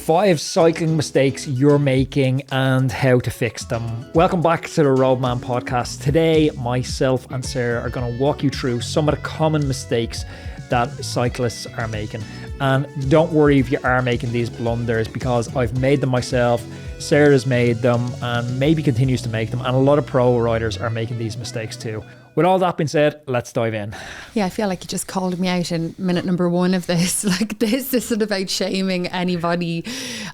5 cycling mistakes you're making and how to fix them. Welcome back to the Roadman podcast. Today, myself and Sarah are going to walk you through some of the common mistakes that cyclists are making. And don't worry if you are making these blunders, because I've made them myself, Sarah's made them, and maybe continues to make them, and a lot of pro riders are making these mistakes too. With all that being said, let's dive in. Yeah, I feel like you just called me out in minute number 1 of this. Like, this isn't about shaming anybody.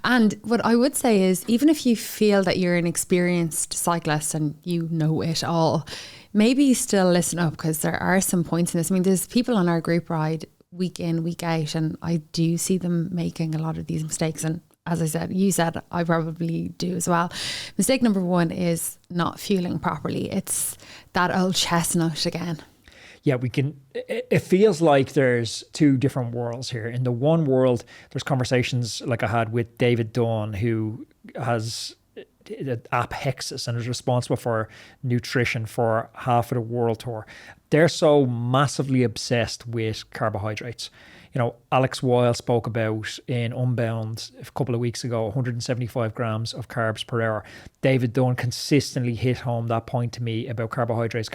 And what I would say is, even if you feel that you're an experienced cyclist and you know it all, maybe still listen up, because there are some points in this. I mean, there's people on our group ride week in, week out, and I do see them making a lot of these mistakes. And as I said, you said, I probably do as well. Mistake number 1 is not fueling properly. It's that old chestnut again. Yeah, it feels like there's 2 different worlds here. In the one world, there's conversations like I had with David Dawn, who has the app Hexus and is responsible for nutrition for half of the world tour. They're so massively obsessed with carbohydrates. You know, Alex Weil spoke about in Unbound a couple of weeks ago, 175 grams of carbs per hour. David Dunn consistently hit home that point to me about carbohydrates.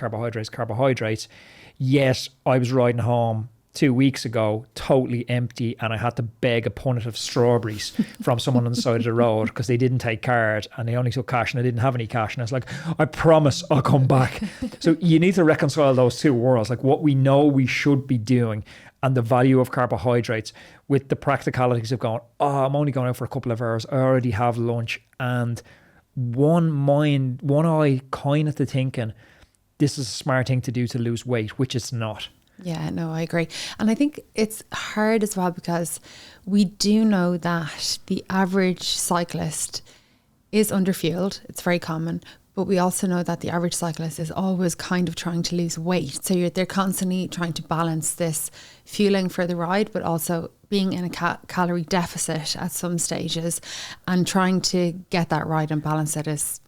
Yet I was riding home 2 weeks ago, totally empty, and I had to beg a punnet of strawberries from someone on the side of the road because they didn't take card and they only took cash, and I didn't have any cash. And I was like, I promise I'll come back. So you need to reconcile those 2 worlds, like what we know we should be doing and the value of carbohydrates with the practicalities of going, oh, I'm only going out for a couple of hours, I already have lunch, and one eye kind of to thinking this is a smart thing to do to lose weight, which it's not. Yeah, no, I agree. And I think it's hard as well, because we do know that the average cyclist is underfueled. It's very common. But we also know that the average cyclist is always kind of trying to lose weight. So they're constantly trying to balance this fueling for the ride, but also being in a calorie deficit at some stages, and trying to get that right and balance it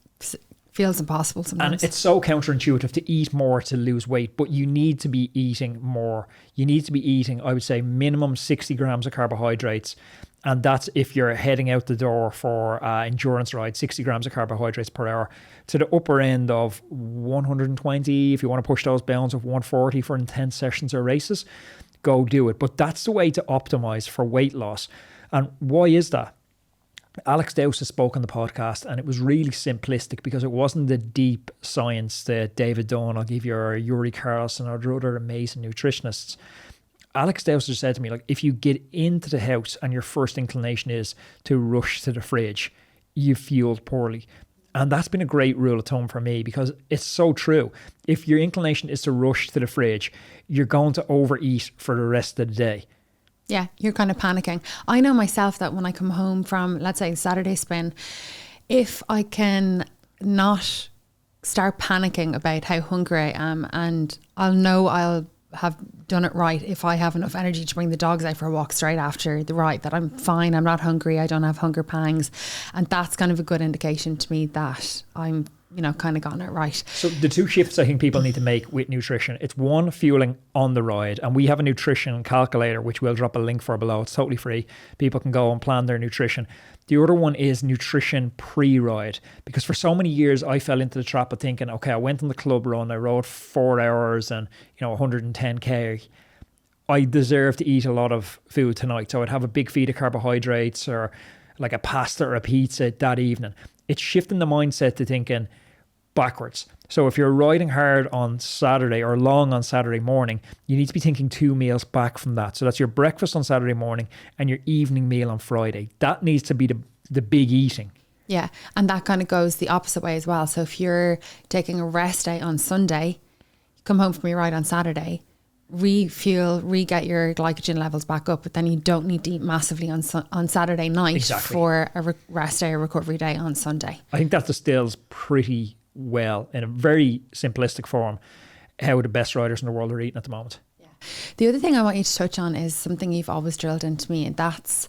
feels impossible sometimes. And it's so counterintuitive to eat more to lose weight, but you need to be eating more. You need to be eating, I would say, minimum 60 grams of carbohydrates. And that's if you're heading out the door for endurance ride, 60 grams of carbohydrates per hour, to the upper end of 120. If you want to push those bounds of 140 for intense sessions or races, go do it. But that's the way to optimize for weight loss. And why is that? Alex Dowse spoke on the podcast, and it was really simplistic because it wasn't the deep science that David Dawn, I'll give you, or Yuri Carlson or other amazing nutritionists. Alex Dowse said to me, like, if you get into the house and your first inclination is to rush to the fridge, you've fueled poorly. And that's been a great rule of thumb for me, because it's so true. If your inclination is to rush to the fridge, you're going to overeat for the rest of the day. Yeah, you're kind of panicking. I know myself that when I come home from, let's say, Saturday spin, if I can not start panicking about how hungry I am, and I'll know I'll have done it right if I have enough energy to bring the dogs out for a walk straight after the ride, that I'm fine, I'm not hungry, I don't have hunger pangs. And that's kind of a good indication to me that I'm, kind of gotten it right. So the 2 shifts I think people need to make with nutrition, it's 1, fueling on the ride. And we have a nutrition calculator, which we'll drop a link for below. It's totally free. People can go and plan their nutrition. The other one is nutrition pre-ride, because for so many years I fell into the trap of thinking, okay, I went on the club run, I rode 4 hours and 110k. I deserve to eat a lot of food tonight, so I'd have a big feed of carbohydrates or like a pasta or a pizza that evening. It's shifting the mindset to thinking backwards. So if you're riding hard on Saturday or long on Saturday morning, you need to be thinking 2 meals back from that. So that's your breakfast on Saturday morning and your evening meal on Friday. That needs to be the big eating. Yeah, and that kind of goes the opposite way as well. So if you're taking a rest day on Sunday, come home from your ride on Saturday, refuel, get your glycogen levels back up, but then you don't need to eat massively on Saturday night for a rest day or recovery day on Sunday. I think that distills pretty well, in a very simplistic form, how the best riders in the world are eating at the moment. Yeah. The other thing I want you to touch on is something you've always drilled into me, and that's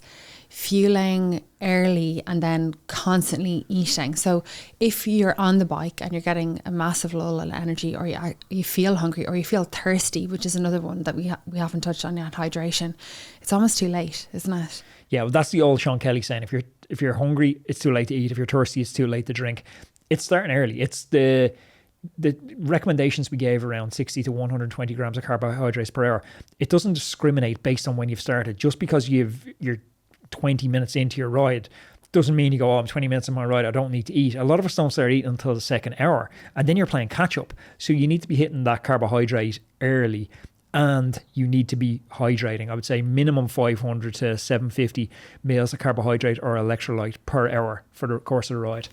fueling early and then constantly eating. So if you're on the bike and you're getting a massive lull in energy, or you feel hungry, or you feel thirsty, which is another one that we haven't touched on yet, hydration, it's almost too late, isn't it? Yeah, well, that's the old Sean Kelly saying, if you're hungry, it's too late to eat. If you're thirsty, it's too late to drink. It's starting early. It's the recommendations we gave around 60 to 120 grams of carbohydrates per hour. It doesn't discriminate based on when you've started. Just because you're 20 minutes into your ride doesn't mean you go, I'm 20 minutes in my ride, I don't need to eat. A lot of us don't start eating until the second hour, and then you're playing catch up. So you need to be hitting that carbohydrate early, and you need to be hydrating. I would say minimum 500 to 750 mils of carbohydrate or electrolyte per hour for the course of the ride.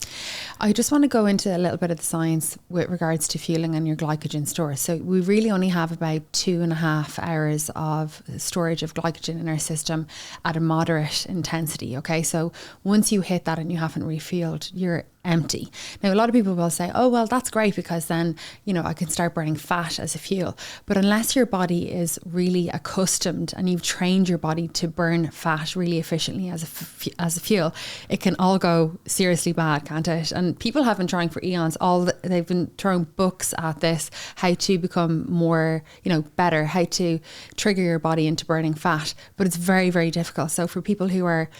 I just want to go into a little bit of the science with regards to fueling and your glycogen store. So we really only have about 2.5 hours of storage of glycogen in our system at a moderate intensity. Okay, so once you hit that and you haven't refueled, you're empty. Now, a lot of people will say, oh, well, that's great because then, I can start burning fat as a fuel. But unless your body is really accustomed and you've trained your body to burn fat really efficiently as a fuel, it can all go seriously bad, can't it? And people have been trying for eons. They've been throwing books at this, how to become more, better, how to trigger your body into burning fat. But it's very, very difficult. So for people who are,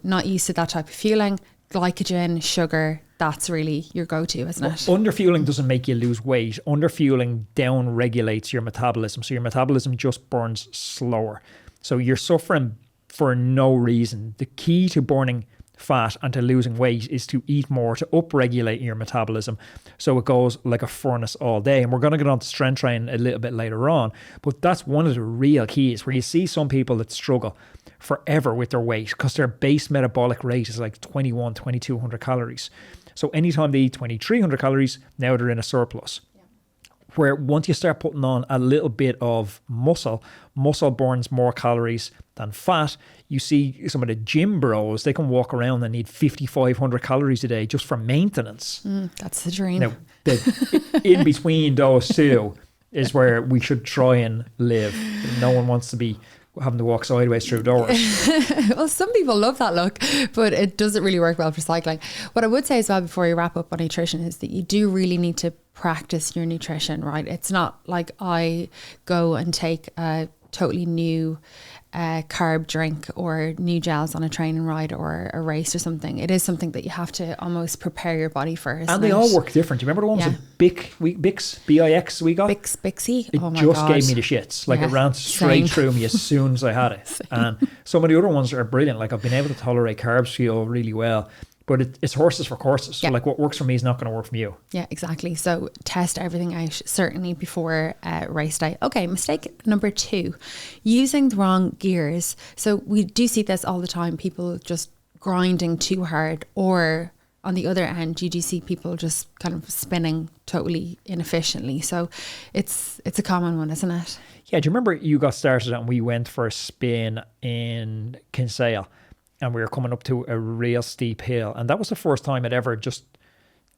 not used to that type of fueling, glycogen, sugar, that's really your go-to, isn't it? Underfueling doesn't make you lose weight. Underfueling down regulates your metabolism. So your metabolism just burns slower. So you're suffering for no reason. The key to burning fat and to losing weight is to eat more, to upregulate your metabolism so it goes like a furnace all day. And we're going to get on to strength training a little bit later on, but that's one of the real keys, where you see some people that struggle forever with their weight because their base metabolic rate is like 2200 calories. So anytime they eat 2300 calories, now they're in a surplus. Where once you start putting on a little bit of muscle burns more calories than fat. You see some of the gym bros, they can walk around and need 5,500 calories a day just for maintenance. That's the dream. Now, in between those two is where we should try and live. No one wants to be having to walk sideways through doors. Well, some people love that look, but it doesn't really work well for cycling. What I would say as well before you wrap up on nutrition is that you do really need to practice your nutrition, right? It's not like I go and take a totally new carb drink or new gels on a training ride or a race or something. It is something that you have to almost prepare your body for. And they all work different. Do you remember the ones with Bix, B-I-X we got? Bixie? It just gave me the shits. Like it ran straight through me as soon as I had it. And some of the other ones are brilliant. Like I've been able to tolerate carbs fuel really well. But it's horses for courses. So like what works for me is not going to work for you. Yeah, exactly. So test everything out, certainly before race day. Okay, mistake number 2, using the wrong gears. So we do see this all the time, people just grinding too hard, or on the other end, you do see people just kind of spinning totally inefficiently. So it's a common one, isn't it? Yeah, do you remember you got started and we went for a spin in Kinsale? And we were coming up to a real steep hill. And that was the first time it ever just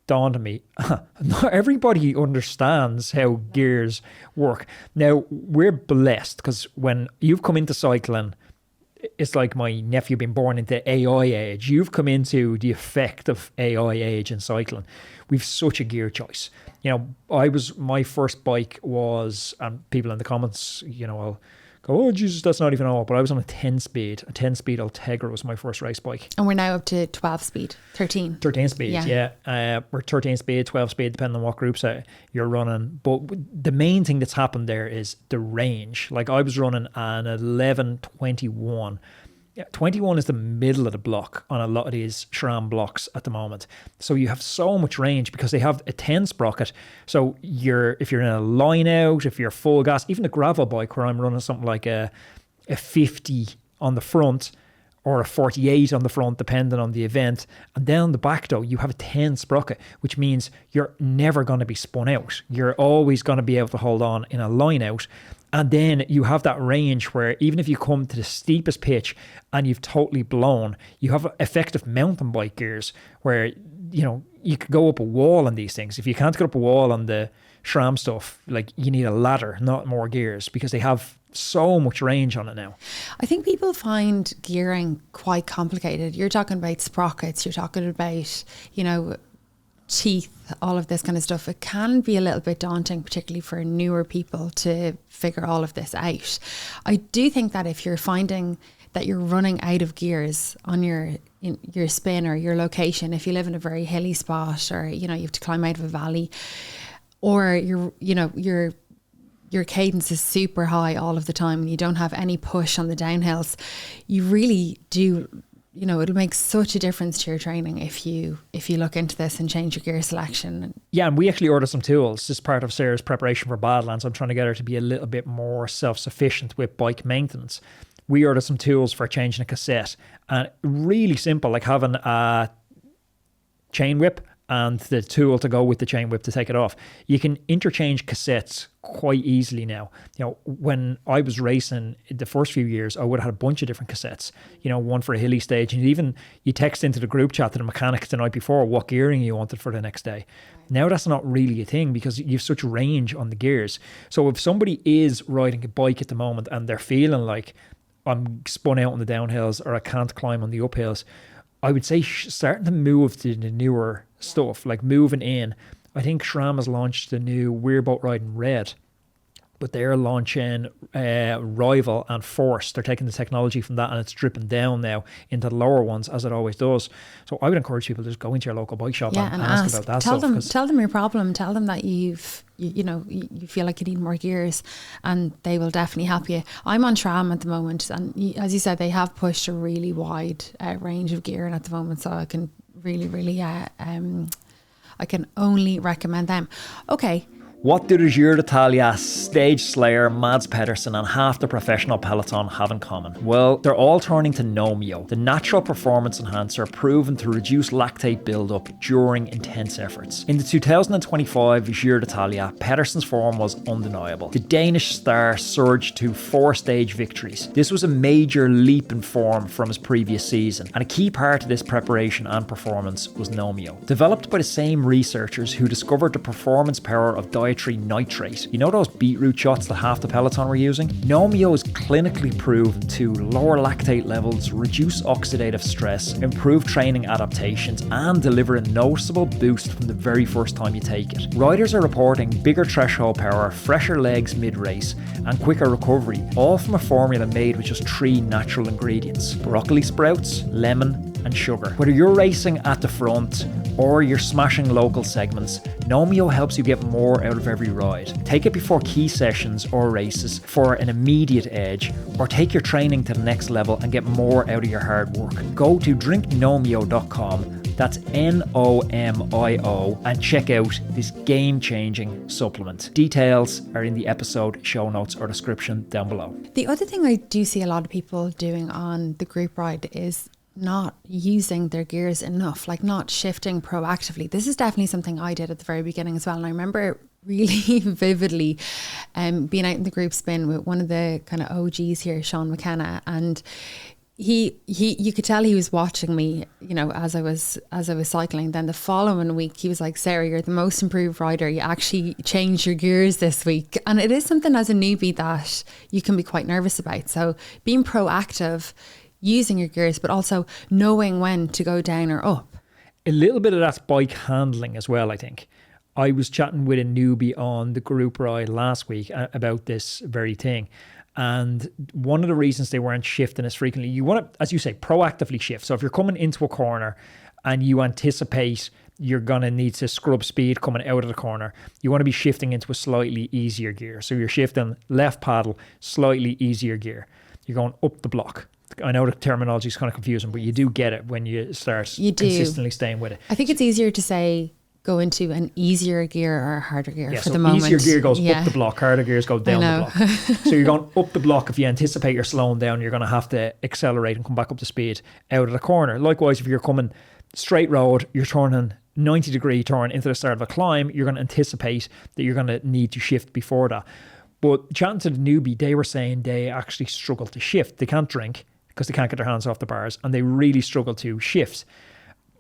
dawned on me. Not everybody understands how gears work. Now, we're blessed because when you've come into cycling, it's like my nephew being born into AI age. You've come into the effect of AI age in cycling. We've such a gear choice. My first bike was, and people in the comments, I'll go, oh, Jesus, that's not even all. But I was on a 10-speed. A 10-speed Ultegra was my first race bike. And we're now up to 12-speed, 13. 13 speed, yeah. We're 13 speed, 12 speed, depending on what groups you're running. But the main thing that's happened there is the range. Like I was running an 11:21. Yeah, 21 is the middle of the block on a lot of these SRAM blocks at the moment. So you have so much range because they have a 10 sprocket. So if you're in a line out, if you're full gas, even a gravel bike where I'm running something like a 50 on the front or a 48 on the front, depending on the event. And then on the back though, you have a 10 sprocket, which means you're never going to be spun out. You're always going to be able to hold on in a line out. And then you have that range where even if you come to the steepest pitch and you've totally blown, you have effective mountain bike gears where, you could go up a wall on these things. If you can't get up a wall on the SRAM stuff, like you need a ladder, not more gears, because they have so much range on it now. I think people find gearing quite complicated. You're talking about sprockets, you're talking about, teeth, all of this kind of stuff. It can be a little bit daunting, particularly for newer people, to figure all of this out. I do think that if you're finding that you're running out of gears on your spin or your location, if you live in a very hilly spot, or you have to climb out of a valley, or your cadence is super high all of the time and you don't have any push on the downhills, you really do, it'll make such a difference to your training if you look into this and change your gear selection. Yeah, and we actually ordered some tools. This is part of Sarah's preparation for Badlands. I'm trying to get her to be a little bit more self-sufficient with bike maintenance. We ordered some tools for changing a cassette, and really simple, like having a chain whip and the tool to go with the chain whip to take it off. You can interchange cassettes quite easily now. When I was racing the first few years, I would have had a bunch of different cassettes, one for a hilly stage, and you text into the group chat to the mechanics the night before what gearing you wanted for the next day. Now that's not really a thing because you have such range on the gears. So if somebody is riding a bike at the moment and they're feeling like, I'm spun out on the downhills or I can't climb on the uphills, I would say starting to move to the newer stuff, like moving in. I think SRAM has launched the new We're Boat Riding Red, but they're launching Rival and Force. They're taking the technology from that and it's dripping down now into the lower ones, as it always does. So I would encourage people to just go into your local bike shop and ask about that stuff. Tell them your problem. Tell them that you feel like you need more gears, and they will definitely help you. I'm on SRAM at the moment, and as you said, they have pushed a really wide range of gear at the moment, so I can really I can only recommend them. Okay. What do the Giro d'Italia, Stage Slayer, Mads Pedersen and half the professional peloton have in common? Well, they're all turning to NOMIO, the natural performance enhancer proven to reduce lactate buildup during intense efforts. In the 2025 Giro d'Italia, Pedersen's form was undeniable. The Danish star surged to 4 stage victories. This was a major leap in form from his previous season, and a key part of this preparation and performance was NOMIO. Developed by the same researchers who discovered the performance power of dietary nitrate. Those beetroot shots that half the peloton were using? NOMIO is clinically proven to lower lactate levels, reduce oxidative stress, improve training adaptations, and deliver a noticeable boost from the very first time you take it. Riders are reporting bigger threshold power, fresher legs mid-race, and quicker recovery, all from a formula made with just 3 natural ingredients: broccoli sprouts, lemon, and sugar. Whether you're racing at the front or you're smashing local segments, NOMIO helps you get more out of every ride. Take it before key sessions or races for an immediate edge, or take your training to the next level and get more out of your hard work. Go to drinknomio.com, that's NOMIO, and check out this game-changing supplement. Details are in the episode show notes or description down below. The other thing I do see a lot of people doing on the group ride is not using their gears enough, like not shifting proactively. This is definitely something I did at the very beginning as well. And I remember really vividly being out in the group spin with one of the kind of OGs here, Sean McKenna, and you could tell he was watching me, as I was cycling. Then the following week he was like, Sarah, you're the most improved rider. You actually changed your gears this week. And it is something as a newbie that you can be quite nervous about. So being proactive, using your gears, but also knowing when to go down or up. A little bit of that's bike handling as well, I think. I was chatting with a newbie on the group ride last week about this very thing. And one of the reasons they weren't shifting as frequently, you want to, as you say, proactively shift. So if you're coming into a corner and you anticipate you're going to need to scrub speed coming out of the corner, you want to be shifting into a slightly easier gear. So you're shifting left paddle, slightly easier gear. You're going up the block. I know the terminology is kind of confusing, but you do get it when you start consistently staying with it. I think it's easier to say go into an easier gear or a harder gear for the moment. Easier gear goes up the block, harder gears go down the block. So you're going up the block. If you anticipate you're slowing down, you're going to have to accelerate and come back up to speed out of the corner. Likewise, if you're coming straight road, you're turning 90-degree turn into the start of a climb, you're going to anticipate that you're going to need to shift before that. But chatting to the newbie, they were saying they actually struggle to shift. They can't drink because they can't get their hands off the bars, and they really struggle to shift.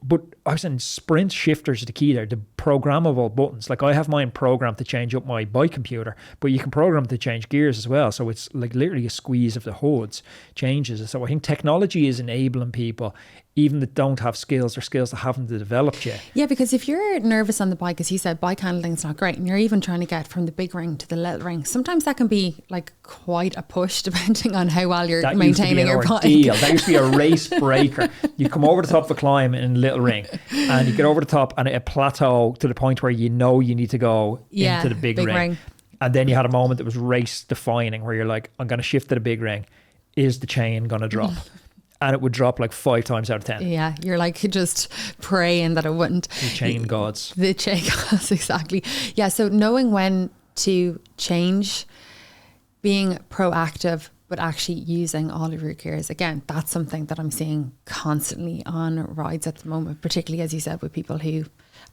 But I was saying sprint shifters are the key there. The programmable buttons. Like I have mine programmed to change up my bike computer, but you can program to change gears as well. So it's like literally a squeeze of the hoods changes. So I think technology is enabling people, even that don't have skills or skills that haven't developed yet. Yeah, because if you're nervous on the bike, as you said, bike handling's not great, and you're even trying to get from the big ring to the little ring, sometimes that can be like quite a push depending on how well you're maintaining your bike. That used to be a race breaker. You come over the top of a climb in little ring and you get over the top and it plateau to the point where you know you need to go into the big ring. And then you had a moment that was race defining where you're like, I'm going to shift to the big ring. Is the chain going to drop? And it would drop like 5 times out of 10. Yeah, you're like just praying that it wouldn't. The chain gods. The chain gods, exactly. Yeah, so knowing when to change, being proactive, but actually using all of your gears. Again, that's something that I'm seeing constantly on rides at the moment, particularly, as you said, with people who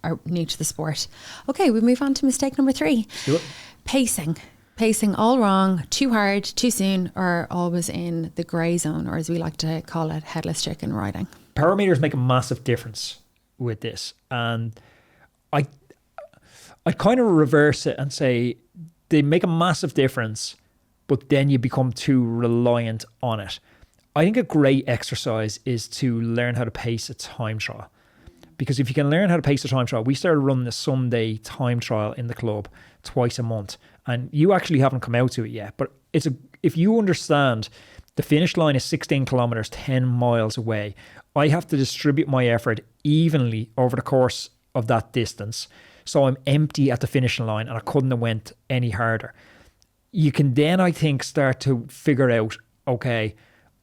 are new to the sport. Okay, we move on to mistake number 3. Do it. Pacing. Pacing all wrong, too hard, too soon, or always in the grey zone, or as we like to call it, headless chicken riding. Power meters make a massive difference with this. And I kind of reverse it and say they make a massive difference, but then you become too reliant on it. I think a great exercise is to learn how to pace a time trial. Because if you can learn how to pace a time trial, we started running a Sunday time trial in the club twice a month. And you actually haven't come out to it yet. But if you understand the finish line is 16 kilometers, 10 miles away, I have to distribute my effort evenly over the course of that distance. So I'm empty at the finishing line and I couldn't have went any harder. You can then, I think, start to figure out, okay,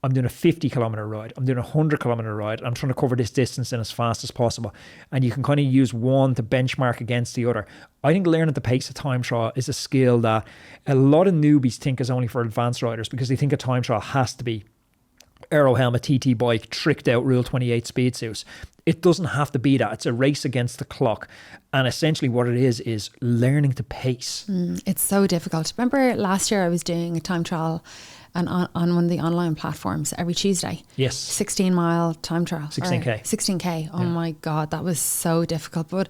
I'm doing a 50 kilometer ride, I'm doing a 100 kilometer ride, I'm trying to cover this distance in as fast as possible. And you can kind of use one to benchmark against the other. I think learning to pace a time trial is a skill that a lot of newbies think is only for advanced riders because they think a time trial has to be aero helmet, TT bike, tricked out Rule 28 speed suits. It doesn't have to be that. It's a race against the clock. And essentially what it is learning to pace. It's so difficult. Remember last year I was doing a time trial and on one of the online platforms every Tuesday. Yes. 16-mile time trial. 16K. 16K. Oh my God, that was so difficult. But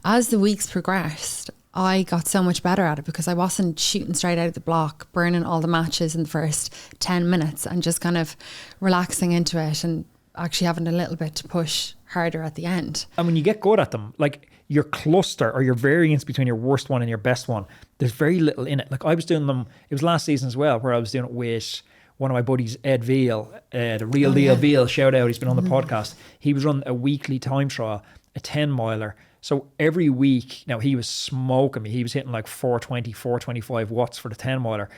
as the weeks progressed, I got so much better at it because I wasn't shooting straight out of the block, burning all the matches in the first 10 minutes and just kind of relaxing into it and actually having a little bit to push harder at the end. And when you get good at them, like your cluster or your variance between your worst one and your best one, there's very little in it. Like I was doing them, it was last season as well, where I was doing it with one of my buddies, Ed Veal, the real deal Veal, shout out, he's been on the podcast. He was running a weekly time trial, a 10 miler. So every week, now he was smoking me. He was hitting like 420, 425 watts for the 10 miler.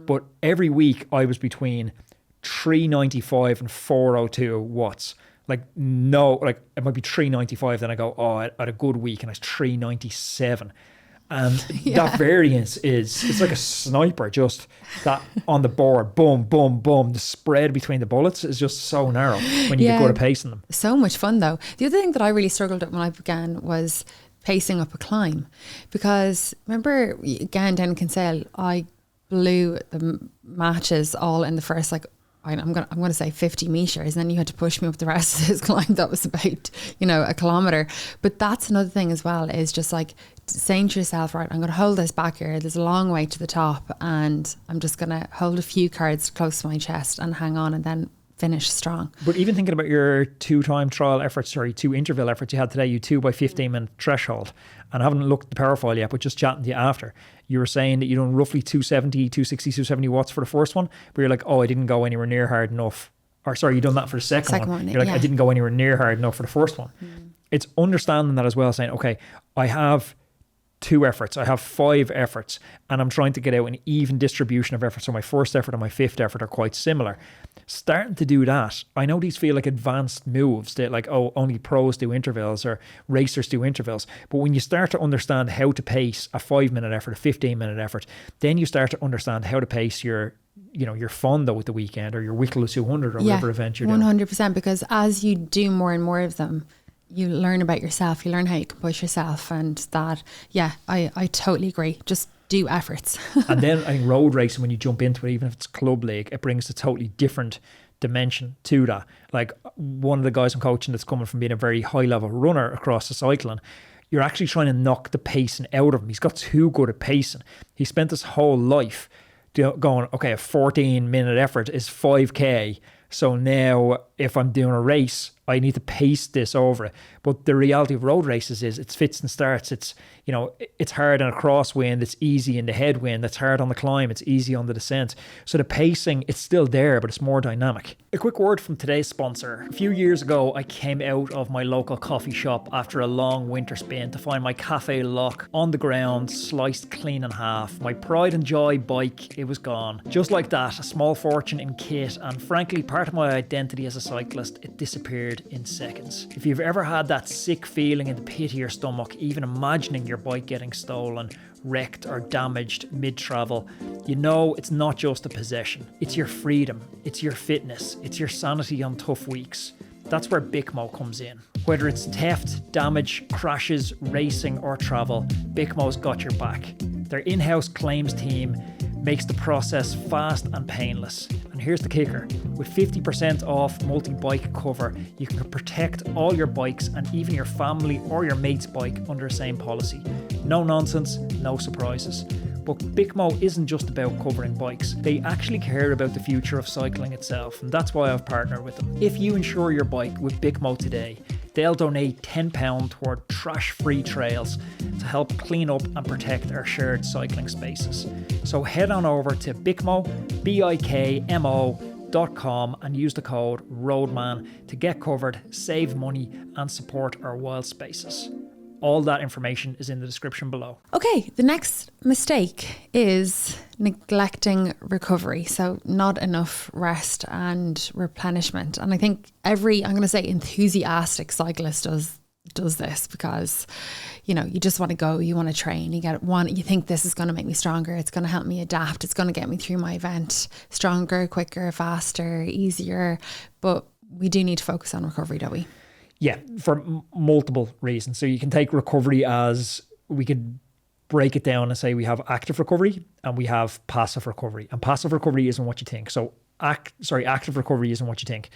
But every week I was between 395 and 402 watts. Like it might be 395, then I go, I had a good week and it's 397. And that variance it's like a sniper, just that on the board, boom, boom, boom. The spread between the bullets is just so narrow when you get good at pacing them. So much fun though. The other thing that I really struggled with when I began was pacing up a climb, because remember again down in Kinsale, I blew the matches all in the first I'm going to say 50 meters, and then you had to push me up the rest of this climb that was about, a kilometer. But that's another thing as well, is just like saying to yourself, right, I'm going to hold this back here. There's a long way to the top, and I'm just going to hold a few cards close to my chest and hang on, and then finish strong. But even thinking about your 2 interval efforts you had today, you 2 by 15 minute threshold, and I haven't looked at the power file yet, but just chatting to you after, you were saying that you done roughly 270, 260, 270 watts for the first one, but you're like, I didn't go anywhere near hard enough. Or sorry, you done that for the second one. You're like, I didn't go anywhere near hard enough for the first one. It's understanding that as well, saying, okay, I have 2 efforts, I have 5 efforts, and I'm trying to get out an even distribution of efforts. So my first effort and my 5th effort are quite similar. Starting to do that, I know these feel like advanced moves that like, only pros do intervals or racers do intervals. But when you start to understand how to pace a 5-minute effort, a 15-minute effort, then you start to understand how to pace your Fondo at the weekend or your Wicklow 200 or whatever event you're doing. 100%, because as you do more and more of them, you learn about yourself, you learn how you can push yourself, and that, I totally agree. Just do efforts. And then I think road racing, when you jump into it, even if it's club league, it brings a totally different dimension to that. Like one of the guys I'm coaching that's coming from being a very high level runner across the cycling, you're actually trying to knock the pacing out of him. He's got too good at pacing. He spent his whole life going, okay, a 14-minute effort is 5K. So now if I'm doing a race, I need to pace this over it. But the reality of road races is it's fits and starts. It's, you know, it's hard on a crosswind. It's easy in the headwind. It's hard on the climb. It's easy on the descent. So the pacing, it's still there, but it's more dynamic. A quick word from today's sponsor. A few years ago, I came out of my local coffee shop after a long winter spin to find my Cafe Lock on the ground, sliced clean in half. My pride and joy bike, it was gone. Just like that, a small fortune in kit, and frankly, part of my identity as a cyclist, it disappeared in seconds. If you've ever had that sick feeling in the pit of your stomach, even imagining your bike getting stolen, wrecked or damaged mid-travel, you know it's not just a possession. It's your freedom, it's your fitness, it's your sanity on tough weeks. That's where Bicmo comes in. Whether it's theft, damage, crashes, racing or travel, Bicmo's got your back. Their in-house claims team makes the process fast and painless. And here's the kicker. With 50% off multi-bike cover, you can protect all your bikes and even your family or your mate's bike under the same policy. No nonsense, no surprises. But Bicmo isn't just about covering bikes. They actually care about the future of cycling itself, and that's why I've partnered with them. If you insure your bike with Bicmo today, they'll donate £10 toward trash-free trails to help clean up and protect our shared cycling spaces. So head on over to Bicmo, BIKMO.com and use the code ROADMAN to get covered, save money and support our wild spaces. All that information is in the description below. Okay, the next mistake is neglecting recovery. So not enough rest and replenishment. And I think every, I'm going to say enthusiastic cyclist does this because, you know, you just want to go, you want to train, you think this is going to make me stronger. It's going to help me adapt. It's going to get me through my event stronger, quicker, faster, easier. But we do need to focus on recovery, don't we? Yeah, for multiple reasons. So you can take recovery as, we could break it down and say we have active recovery and we have passive recovery. And passive recovery isn't what you think. So active recovery isn't what you think.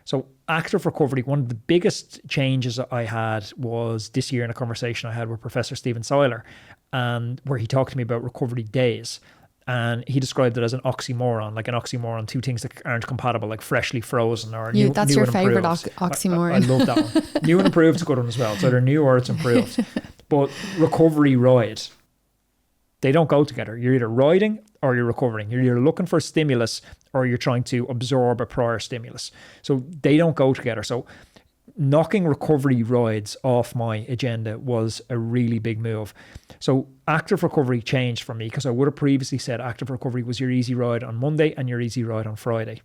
So active recovery, one of the biggest changes I had was this year in a conversation I had with Professor Stephen Seiler, and where he talked to me about recovery days. And he described it as an oxymoron, two things that aren't compatible, like freshly frozen or new. That's new your and favorite oxymoron. I love that one. New and improved is a good one as well. So they're new or it's improved. But recovery ride, they don't go together. You're either riding or you're recovering. You're either looking for a stimulus or you're trying to absorb a prior stimulus. So they don't go together. So knocking recovery rides off my agenda was a really big move. So active recovery changed for me because I would have previously said active recovery was your easy ride on Monday and your easy ride on Friday.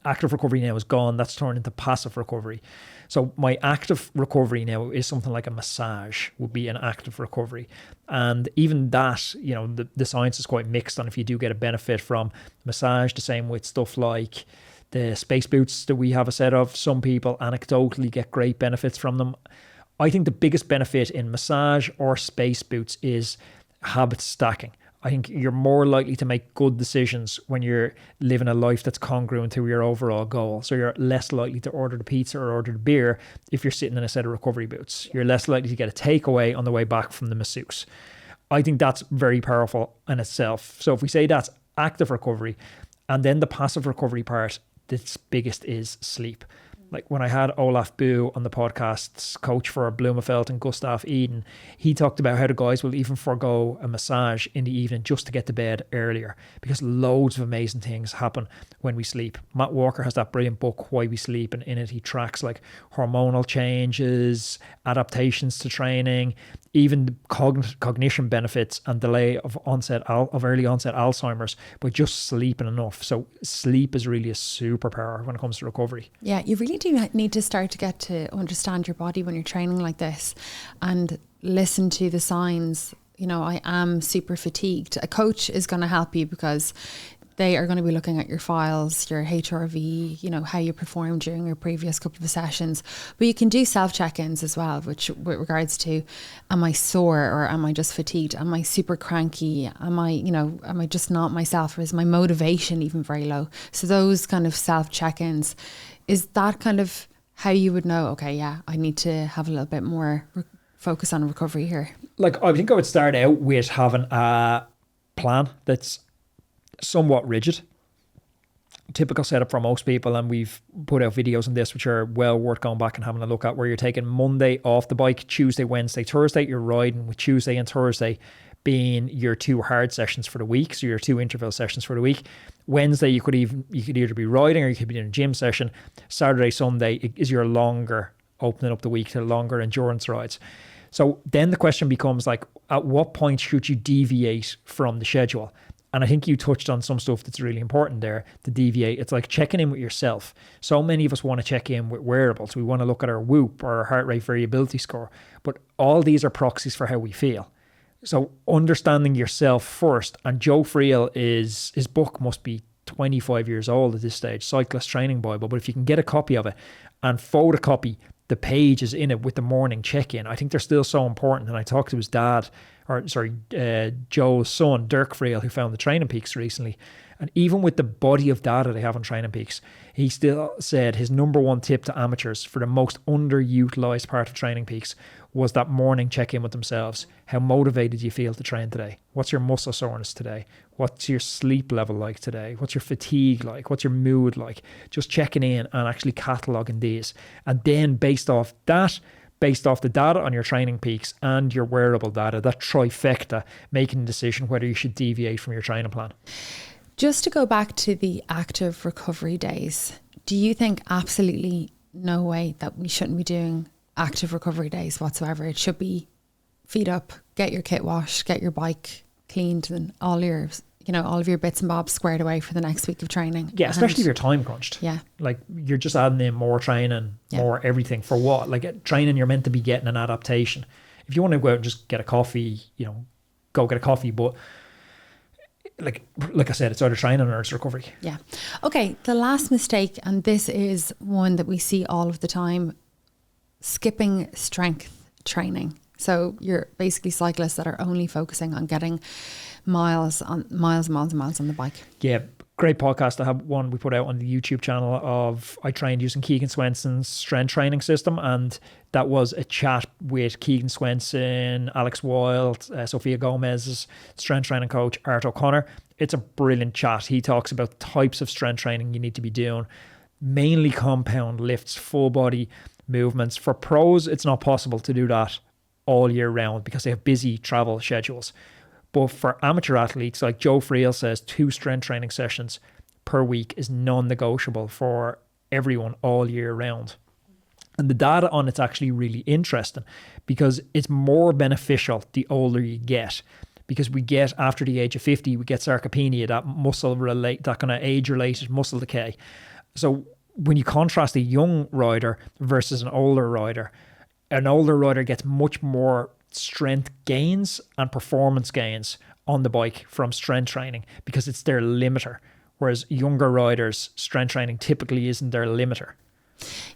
Active recovery now is gone. That's turned into passive recovery. So my active recovery now is something like a massage would be an active recovery. And even that, you know, the science is quite mixed on if you do get a benefit from massage, the same with stuff like the space boots that we have a set of. Some people anecdotally get great benefits from them. I think the biggest benefit in massage or space boots is habit stacking. I think you're more likely to make good decisions when you're living a life that's congruent to your overall goal. So you're less likely to order the pizza or order the beer if you're sitting in a set of recovery boots. You're less likely to get a takeaway on the way back from the masseuse. I think that's very powerful in itself. So if we say that's active recovery, and then the passive recovery part, the biggest is sleep. Like when I had Olaf Boo on the podcast's coach for Blumefeld and Gustav Eden, he talked about how the guys will even forego a massage in the evening just to get to bed earlier because loads of amazing things happen when we sleep. Matt Walker has that brilliant book, Why We Sleep, and in it he tracks like hormonal changes, adaptations to training, even cognition benefits and delay of early onset Alzheimer's by just sleeping enough. So sleep is really a superpower when it comes to recovery. Yeah, you really do need to start to get to understand your body when you're training like this and listen to the signs. You know, I am super fatigued. A coach is going to help you because they are going to be looking at your files, your HRV, you know, how you performed during your previous couple of sessions. But you can do self-check-ins as well, which with regards to, am I sore or am I just fatigued? Am I super cranky? Am I just not myself? Or is my motivation even very low? So those kind of self-check-ins, is that kind of how you would know, okay, yeah, I need to have a little bit more focus on recovery here? Like, I think I would start out with having a plan that's somewhat rigid. Typical setup for most people, and we've put out videos on this which are well worth going back and having a look at, where you're taking Monday off the bike, Tuesday, Wednesday, Thursday you're riding, with Tuesday and Thursday being your 2 hard sessions for the week, so your 2 interval sessions for the week. Wednesday you could either be riding or you could be in a gym session. Saturday, Sunday is your longer, opening up the week to longer endurance rides. So then the question becomes, like, at what point should you deviate from the schedule? And I think you touched on some stuff that's really important there to deviate. It's like checking in with yourself. So many of us want to check in with wearables. We want to look at our Whoop or our heart rate variability score. But all these are proxies for how we feel. So understanding yourself first. And Joe Friel, his book must be 25 years old at this stage, Cyclist Training Bible. But if you can get a copy of it and photocopy the pages in it with the morning check-in, I think they're still so important. And I talked to his dad, Joe's son, Dirk Friel, who found the Training Peaks recently. And even with the body of data they have on Training Peaks, he still said his number one tip to amateurs for the most underutilized part of Training Peaks was that morning check-in with themselves. How motivated do you feel to train today? What's your muscle soreness today? What's your sleep level like today? What's your fatigue like? What's your mood like? Just checking in and actually cataloguing these. And then based off the data on your Training Peaks and your wearable data, that trifecta, making a decision whether you should deviate from your training plan. Just to go back to the active recovery days, do you think absolutely no way that we shouldn't be doing active recovery days whatsoever? It should be feet up, get your kit washed, get your bike cleaned, and all of your bits and bobs squared away for the next week of training. Yeah, especially if you're time crunched. Yeah. Like, you're just adding in more training, more everything for what? Like, training, you're meant to be getting an adaptation. If you want to go out and just get a coffee, go get a coffee. But like I said, it's either training or it's recovery. Yeah. Okay, the last mistake, and this is one that we see all of the time, skipping strength training. So you're basically cyclists that are only focusing on getting miles on the bike. Yeah, great podcast. I have one we put out on the YouTube channel of, I trained using Keegan Swenson's strength training system, and that was a chat with Keegan Swenson, Alex Wild, Sophia Gomez's strength training coach, Art O'Connor. It's a brilliant chat. He talks about types of strength training you need to be doing, mainly compound lifts, full body movements. For pros, it's not possible to do that all year round because they have busy travel schedules. But for amateur athletes, like Joe Friel says, 2 strength training sessions per week is non-negotiable for everyone all year round. And the data on it's actually really interesting because it's more beneficial the older you get. Because we get, after the age of 50, we get sarcopenia, that kind of age-related muscle decay. So when you contrast a young rider versus an older rider gets much more strength gains and performance gains on the bike from strength training because it's their limiter, whereas younger riders, strength training typically isn't their limiter.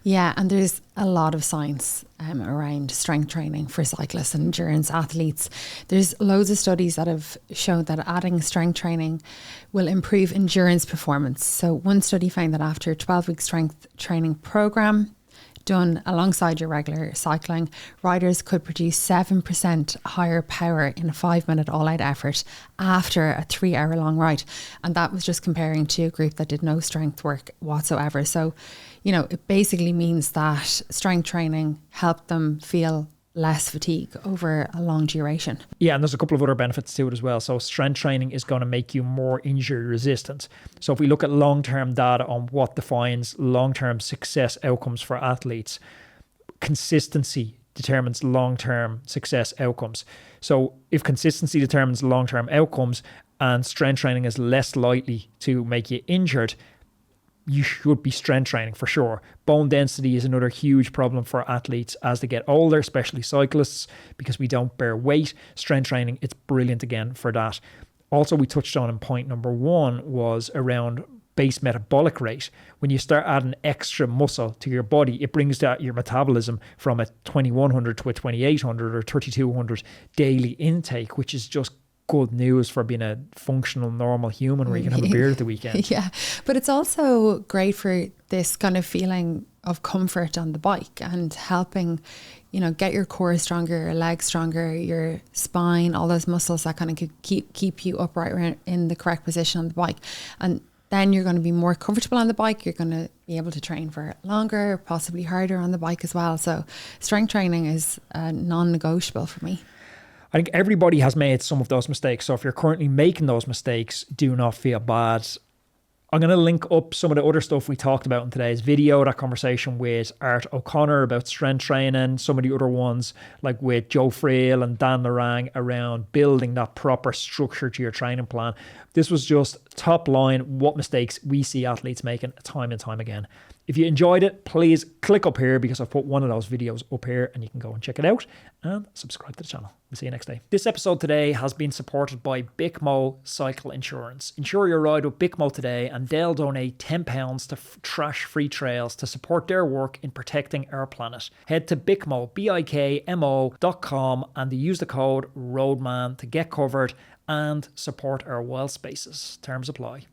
Yeah, and there's a lot of science around strength training for cyclists and endurance athletes. There's loads of studies that have shown that adding strength training will improve endurance performance. So one study found that after a 12-week strength training program done alongside your regular cycling, riders could produce 7% higher power in a 5-minute all-out effort after a 3-hour-long ride. And that was just comparing to a group that did no strength work whatsoever. So, it basically means that strength training helped them feel less fatigue over a long duration. Yeah, and there's a couple of other benefits to it as well. So strength training is going to make you more injury resistant. So if we look at long-term data on what defines long-term success outcomes for athletes, consistency determines long-term success outcomes. So if consistency determines long-term outcomes and strength training is less likely to make you injured, you should be strength training for sure. Bone density is another huge problem for athletes as they get older, especially cyclists, because we don't bear weight. Strength training, it's brilliant again for that. Also, we touched on in point number 1 was around base metabolic rate. When you start adding extra muscle to your body, it brings down your metabolism from a 2100 to a 2800 or 3200 daily intake, which is just good news for being a functional, normal human where you can have a beer at the weekend. Yeah, but it's also great for this kind of feeling of comfort on the bike and helping, get your core stronger, your legs stronger, your spine, all those muscles that kind of keep you upright in the correct position on the bike. And then you're going to be more comfortable on the bike. You're going to be able to train for longer, possibly harder on the bike as well. So strength training is non-negotiable for me. I think everybody has made some of those mistakes. So if you're currently making those mistakes, do not feel bad. I'm going to link up some of the other stuff we talked about in today's video, that conversation with Art O'Connor about strength training, some of the other ones like with Joe Friel and Dan Lorang around building that proper structure to your training plan. This was just top line, what mistakes we see athletes making time and time again. If you enjoyed it, please click up here because I've put one of those videos up here and you can go and check it out and subscribe to the channel. We'll see you next day. This episode today has been supported by BICMO Cycle Insurance. Insure your ride with BICMO today and they'll donate £10 to Trash Free Trails to support their work in protecting our planet. Head to BICMO, BIKMO.com and use the code ROADMAN to get covered and support our wild spaces. Terms apply.